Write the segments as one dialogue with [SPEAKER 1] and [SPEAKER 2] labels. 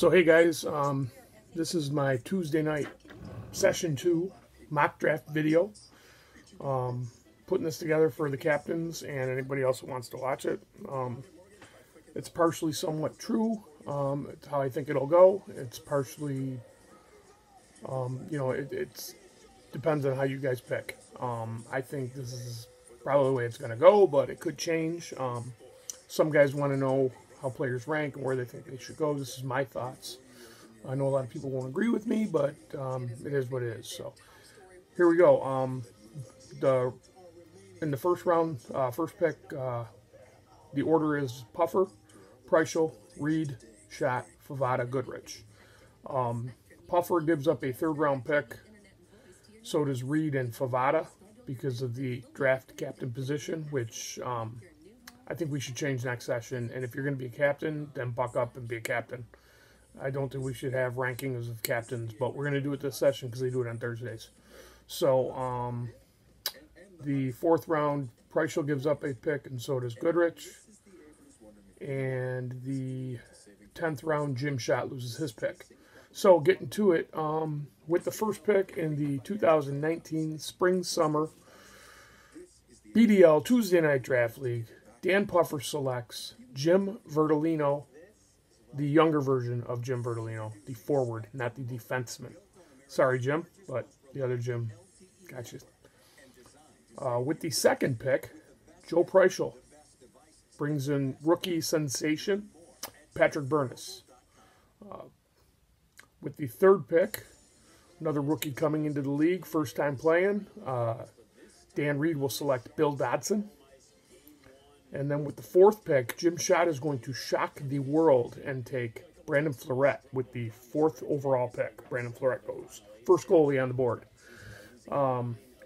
[SPEAKER 1] So hey guys, this is my Tuesday night session 2 mock draft video. Putting this together for the captains and anybody else who wants to watch it. It's partially somewhat true. It's how I think it'll go. It's partially, it depends on how you guys pick. I think this is probably the way it's going to go, but it could change. Some guys want to know how players rank and where they think they should go. This is my thoughts. I know a lot of people won't agree with me, but it is what it is. So here we go. In the first round, first pick, the order is Puffer, Preischel, Reed, Schott, Favada, Goodrich. Puffer gives up a third-round pick. So does Reed and Favada because of the draft captain position, which I think we should change next session. And if you're going to be a captain, then buck up and be a captain. I don't think we should have rankings of captains, but we're going to do it this session because they do it on Thursdays. So the fourth round, Preischel gives up a pick, and so does Goodrich. And the 10th round, Jim Schott loses his pick. So getting to it, with the first pick in the 2019 Spring-Summer BDL Tuesday Night Draft League, Dan Puffer selects Jim Verdolino, the younger version of Jim Verdolino, the forward, not the defenseman. Sorry, Jim, but the other Jim got you. With the second pick, Joe Preischel brings in rookie sensation Patrick Burness. With the third pick, another rookie coming into the league, first time playing, Dan Reed will select Bill Dodson. And then with the fourth pick, Jim Schott is going to shock the world and take Brandon Fleuret with the 4th overall pick. Brandon Fleuret goes first goalie on the board.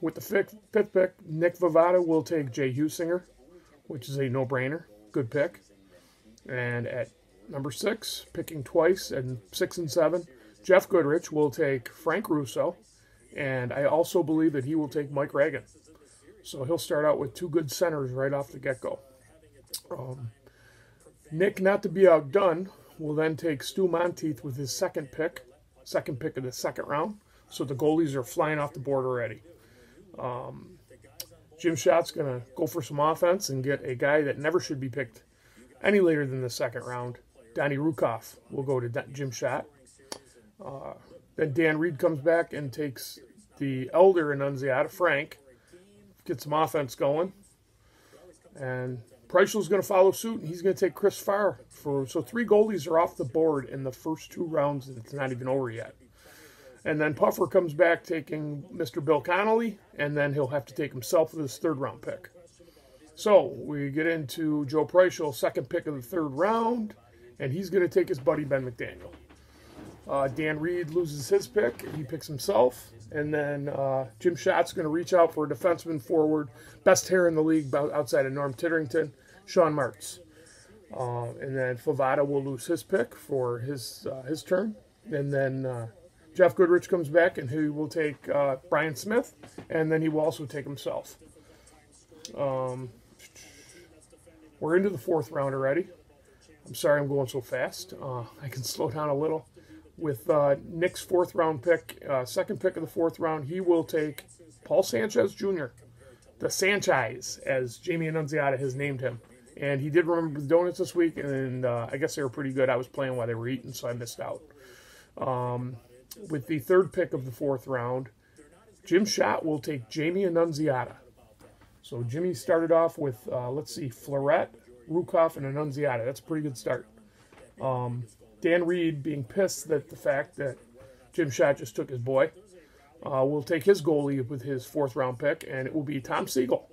[SPEAKER 1] With the fifth pick, Nick Vivada will take Jay Husinger, which is a no-brainer. Good pick. And at number 6, picking twice, and 6 and 7, Jeff Goodrich will take Frank Russo. And I also believe that he will take Mike Reagan. So he'll start out with 2 good centers right off the get-go. Nick, not to be outdone, will then take Stu Monteith with his second pick of the second round. So the goalies are flying off the board already. Jim Schott's going to go for some offense and get a guy that never should be picked any later than the second round. Donnie Rukoff will go to Jim Schott. Then Dan Reed comes back and takes the elder Annunziata, Frank. Get some offense going. And Preischel's going to follow suit, and he's going to take Chris Farr. So 3 goalies are off the board in the first 2 rounds, and it's not even over yet. And then Puffer comes back taking Mr. Bill Connolly, and then he'll have to take himself with his 3rd round pick. So we get into Joe Preischel, 2nd pick of the 3rd round, and he's going to take his buddy Ben McDaniel. Dan Reed loses his pick. He picks himself. And then Jim Schott's going to reach out for a defenseman forward. Best hair in the league outside of Norm Titterington, Sean Martz. And then Favada will lose his pick for his turn. And then Jeff Goodrich comes back, and he will take Brian Smith. And then he will also take himself. We're into the 4th round already. I'm sorry I'm going so fast. I can slow down a little. With Nick's 4th round pick, 2nd pick of the 4th round, he will take Paul Sanchez Jr., the Sanchez, as Jamie Annunziata has named him. And he did remember the donuts this week, and I guess they were pretty good. I was playing while they were eating, so I missed out. With the 3rd pick of the 4th round, Jim Schott will take Jamie Annunziata. So Jimmy started off with, let's see, Fleuret, Rukoff, and Annunziata. That's a pretty good start. Dan Reed, being pissed at the fact that Jim Schott just took his boy, will take his goalie with his 4th round pick, and it will be Tom Siegel.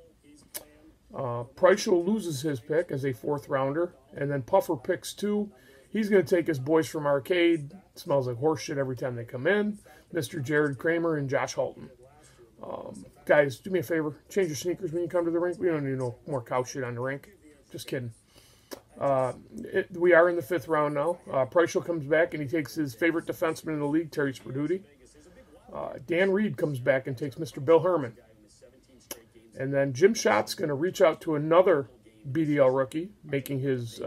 [SPEAKER 1] Preischel loses his pick as a 4th rounder, and then Puffer picks 2. He's going to take his boys from Arcade. Smells like horse shit every time they come in. Mr. Jared Kramer and Josh Halton. Guys, do me a favor. Change your sneakers when you come to the rink. We don't need no more cow shit on the rink. Just kidding. We are in the 5th round now. Preischel comes back, and he takes his favorite defenseman in the league, Terry Sperduti. Dan Reed comes back and takes Mr. Bill Herman. And then Jim Schott's going to reach out to another BDL rookie, making his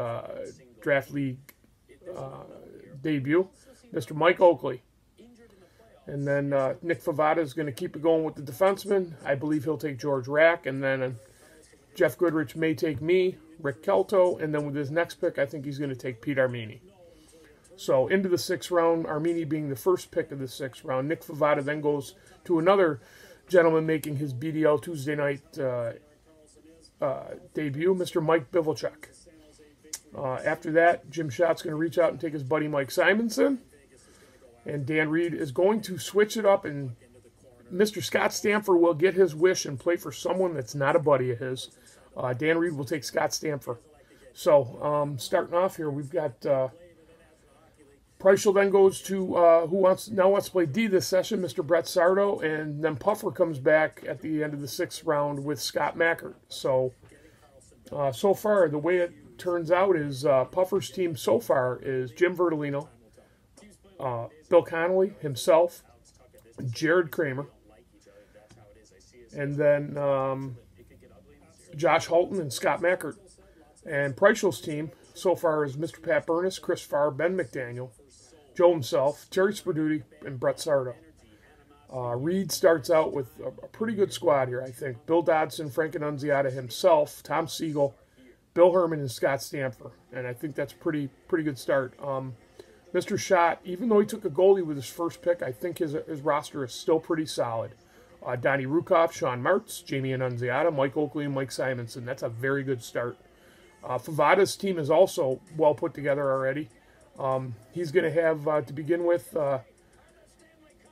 [SPEAKER 1] draft league debut, Mr. Mike Oakley. And then Nick Favada is going to keep it going with the defenseman. I believe he'll take George Rack. And then Jeff Goodrich may take me, Rick Kelto. And then with his next pick, I think he's going to take Pete Armini. So into the 6th round, Armini being the first pick of the 6th round. Nick Favada then goes to another gentleman making his BDL Tuesday night debut, Mr. Mike Bivelchuk. After that, Jim Schott's going to reach out and take his buddy Mike Simonson. And Dan Reed is going to switch it up, and Mr. Scott Stamfer will get his wish and play for someone that's not a buddy of his. Dan Reed will take Scott Stamfer. So, starting off here, we've got Preischel then goes to who wants to play D this session, Mr. Brett Sardo, and then Puffer comes back at the end of the 6th round with Scott Mackert. So, so far, the way it turns out is Puffer's team so far is Jim Vertolino, Bill Connolly himself, Jared Kramer, and then Josh Holton and Scott Mackert. And Preischel's team so far is Mr. Pat Burness, Chris Farr, Ben McDaniel, Joe himself, Terry Spadudi, and Brett Sardo. Reed starts out with a pretty good squad here, I think. Bill Dodson, Frank Annunziata himself, Tom Siegel, Bill Herman, and Scott Stamfer. And I think that's a pretty good start. Mr. Schott, even though he took a goalie with his first pick, I think his roster is still pretty solid. Donnie Rukoff, Sean Martz, Jamie Annunziata, Mike Oakley, and Mike Simonson. That's a very good start. Favada's team is also well put together already. He's going to have, to begin with,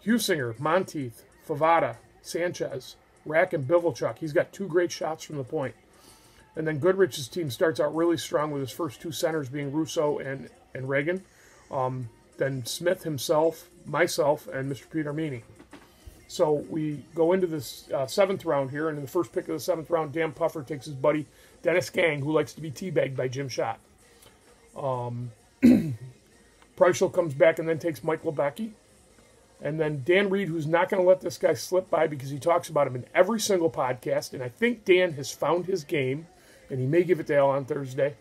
[SPEAKER 1] Husinger, Monteith, Favada, Sanchez, Rack, and Bivelchuk. He's got 2 great shots from the point. And then Goodrich's team starts out really strong with his first 2 centers being Russo and Reagan. Then Smith himself, myself, and Mr. Pete Armini. So we go into this 7th round here, and in the first pick of the 7th round, Dan Puffer takes his buddy Dennis Gang, who likes to be teabagged by Jim Schott. Preischel comes back and then takes Mike Lebecki. And then Dan Reed, who's not going to let this guy slip by because he talks about him in every single podcast, and I think Dan has found his game, and he may give it to Al on Thursday.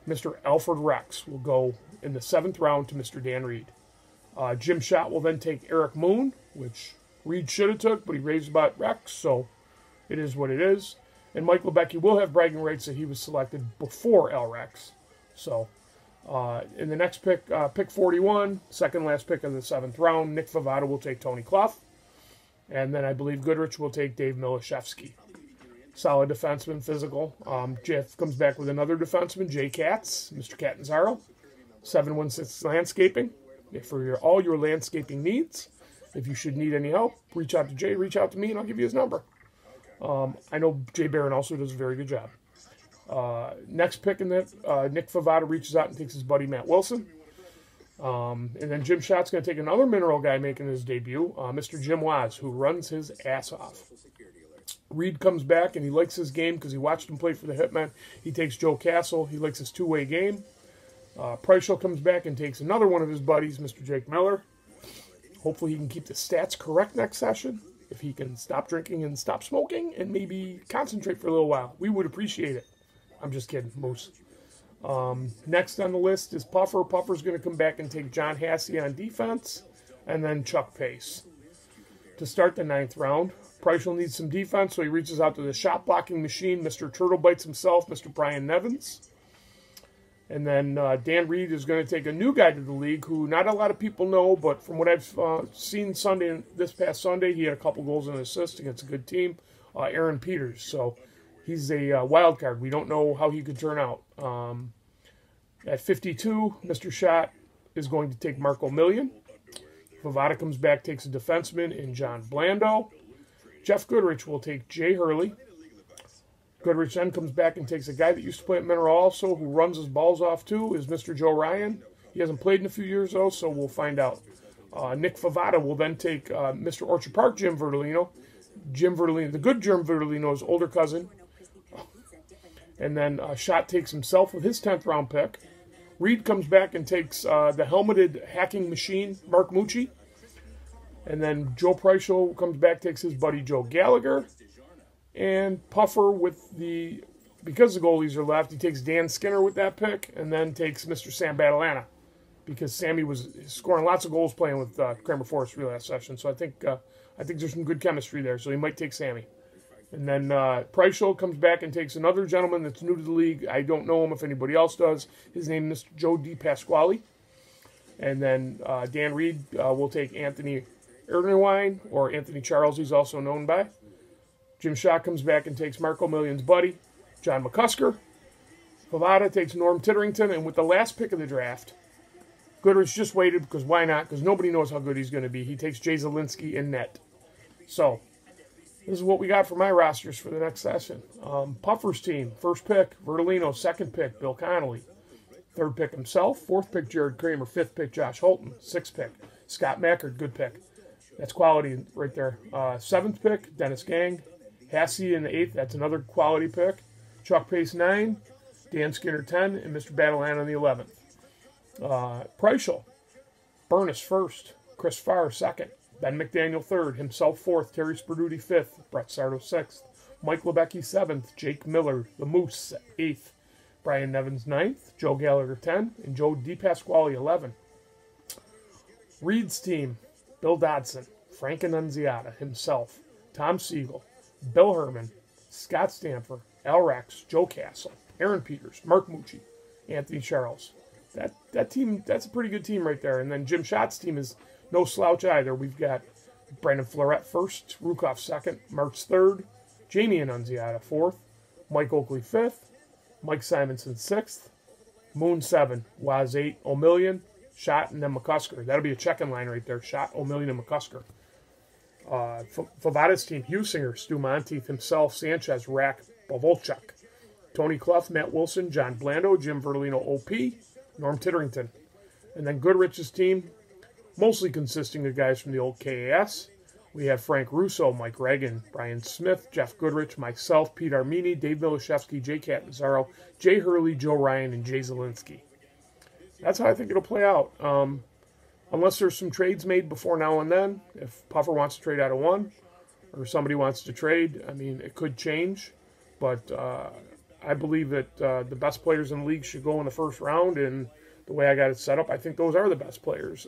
[SPEAKER 1] Mr. Alfred Rex will go in the 7th round to Mr. Dan Reed. Jim Schott will then take Eric Moon, which Reed should have took, but he raised about Rex, so it is what it is. And Mike Lebecki will have bragging rights that he was selected before Al Rex. So, in the next pick, pick 41, second last pick of the 7th round, Nick Favada will take Tony Clough. And then I believe Goodrich will take Dave Milashevsky. Solid defenseman, physical. Jeff comes back with another defenseman, Jay Katz, Mr. Catanzaro. 716 Landscaping, for all your landscaping needs. If you should need any help, reach out to Jay, reach out to me, and I'll give you his number. I know Jay Barron also does a very good job. Next pick in that, Nick Favada reaches out and takes his buddy Matt Wilson. And then Jim Schott's going to take another mineral guy making his debut, Mr. Jim Waz, who runs his ass off. Reed comes back, and he likes his game because he watched him play for the Hitmen. He takes Joe Castle. He likes his 2-way game. Preischel comes back and takes another one of his buddies, Mr. Jake Miller. Hopefully he can keep the stats correct next session. If he can stop drinking and stop smoking and maybe concentrate for a little while, we would appreciate it. I'm just kidding, Moose. Next on the list is Puffer. Puffer's going to come back and take John Hassey on defense, and then Chuck Pace. To start the 9th round, Preischel needs some defense, so he reaches out to the shot-blocking machine, Mr. Turtle Bites himself, Mr. Brian Nevins. And then Dan Reed is going to take a new guy to the league who not a lot of people know, but from what I've seen this past Sunday, he had a couple goals and an assist against a good team, Aaron Peters. So he's a wild card. We don't know how he could turn out. At 52, Mr. Schott is going to take Marco Million. Favada comes back, takes a defenseman in John Blando. Jeff Goodrich will take Jay Hurley. Goodrich then comes back and takes a guy that used to play at Mineral also, who runs his balls off too, is Mr. Joe Ryan. He hasn't played in a few years though, so we'll find out. Nick Favada will then take Mr. Orchard Park, Jim Vertolino. Jim Vertolino, the good Jim Vertolino's older cousin. And then Schott takes himself with his 10th round pick. Reed comes back and takes the helmeted hacking machine, Mark Mucci. And then Joe Preischel comes back, takes his buddy Joe Gallagher. And Puffer because the goalies are left, he takes Dan Skinner with that pick, and then takes Mr. Sam Badalana. because Sammy was scoring lots of goals playing with Kramer Forestry last session. So I think there's some good chemistry there. So he might take Sammy. And then Preischel comes back and takes another gentleman that's new to the league. I don't know him if anybody else does. His name is Mr. Joe DiPasquale. And then Dan Reed will take Anthony Erdenwine, or Anthony Charles, he's also known by. Jim Schott comes back and takes Marco Million's buddy, John McCusker. Pavada takes Norm Titterington. And with the last pick of the draft, Goodrich just waited, because why not? Because nobody knows how good he's going to be. He takes Jay Zielinski in net. So this is what we got for my rosters for the next session. Puffer's team, first pick, Vertolino. Second pick, Bill Connolly. Third pick himself. Fourth pick, Jared Kramer. Fifth pick, Josh Holton. Sixth pick, Scott Mackard. Good pick. That's quality right there. Seventh pick, Dennis Gang. Hassey in the eighth. That's another quality pick. Chuck Pace 9. Dan Skinner 10. And Mr. Battleland on the 11th. Preischel. Burness first. Chris Farr second. Ben McDaniel third. Himself fourth. Terry Sperduti fifth. Brett Sardo sixth. Mike Lebecki seventh. Jake Miller, the Moose, eighth. Brian Nevins ninth. Joe Gallagher 10. And Joe DiPasquale 11. Reed's team. Bill Dodson. Frank Annunziata himself. Tom Siegel. Bill Herman. Scott Stamfer. Al Rex. Joe Castle. Aaron Peters. Mark Mucci. Anthony Charles. That team, that's a pretty good team right there. And then Jim Schott's team is no slouch either. We've got Brandon Florette first, Rukoff second, Marks third, Jamie Annunziata fourth, Mike Oakley fifth, Mike Simonson sixth, Moon 7, Waz 8, O'Million, Schott, and then McCusker. That'll be a check-in line right there. Schott, O'Million, and McCusker. Favada's team, Husinger, Stu Monteith himself, Sanchez, Rack, Pavolchuk, Tony Clough, Matt Wilson, John Blando, Jim Vertolino, OP, Norm Titterington. And then Goodrich's team, mostly consisting of guys from the old KAS. We have Frank Russo, Mike Reagan, Brian Smith, Jeff Goodrich, myself, Pete Armini, Dave Milashevsky, Jay Catanzaro, Jay Hurley, Joe Ryan, and Jay Zielinski. That's how I think it'll play out. Unless there's some trades made before now and then. If Puffer wants to trade out of one, or somebody wants to trade, I mean, it could change. But I believe that the best players in the league should go in the first round, and the way I got it set up, I think those are the best players.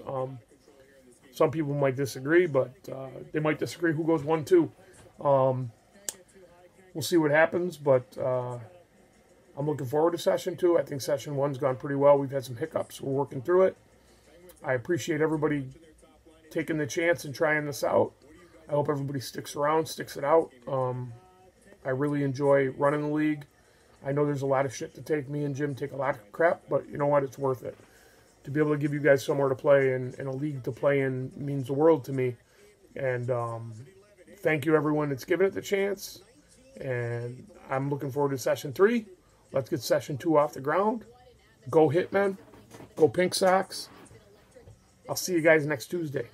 [SPEAKER 1] Some people might disagree, but they might disagree who goes 1-2. We'll see what happens, but I'm looking forward to Session 2. I think Session 1's gone pretty well. We've had some hiccups. We're working through it. I appreciate everybody taking the chance and trying this out. I hope everybody sticks around, sticks it out. I really enjoy running the league. I know there's a lot of shit to take. Me and Jim take a lot of crap, but you know what? It's worth it. To be able to give you guys somewhere to play and a league to play in means the world to me. And thank you, everyone that's given it the chance. And I'm looking forward to Session 3. Let's get Session 2 off the ground. Go Hitmen. Go Pink Sox. I'll see you guys next Tuesday.